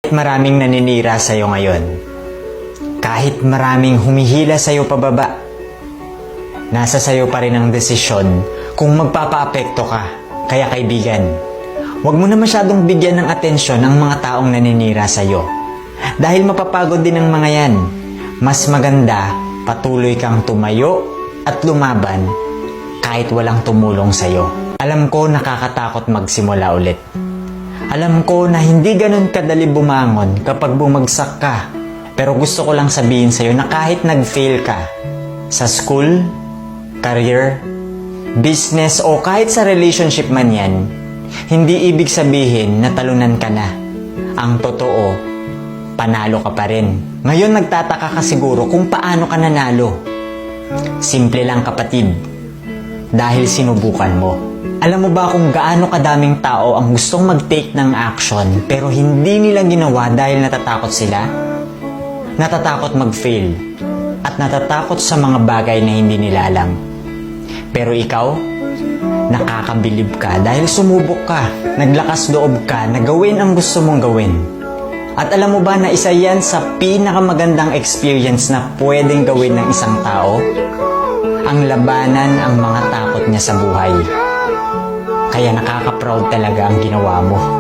Maraming naninira sa'yo ngayon. Kahit maraming humihila sa'yo pababa, nasa sa'yo pa rin ang desisyon kung magpapaapekto ka. Kaya kaibigan, huwag mo na masyadong bigyan ng atensyon ang mga taong naninira sa'yo. Dahil mapapagod din ang mga yan. Mas maganda, patuloy kang tumayo at lumaban kahit walang tumulong sa'yo. Alam ko nakakatakot magsimula ulit. Alam ko na hindi ganun kadali bumangon kapag bumagsak ka. Pero gusto ko lang sabihin sa'yo na kahit nag-fail ka sa school, career, business o kahit sa relationship man yan, hindi ibig sabihin na talunan ka na. Ang totoo, panalo ka pa rin. Ngayon nagtataka ka siguro kung paano ka nanalo. Simple lang kapatid, dahil sinubukan mo. Alam mo ba kung gaano kadaming tao ang gustong mag-take ng action pero hindi nila ginawa dahil natatakot sila? Natatakot mag-fail at natatakot sa mga bagay na hindi nila alam. Pero ikaw, nakakabilib ka dahil sumubok ka, naglakas loob ka na gawin ang gusto mong gawin. At alam mo ba na isa yan sa pinakamagandang experience na pwedeng gawin ng isang tao? Ang labanan ang mga takot niya sa buhay. Kaya nakaka-proud talaga ang ginawa mo.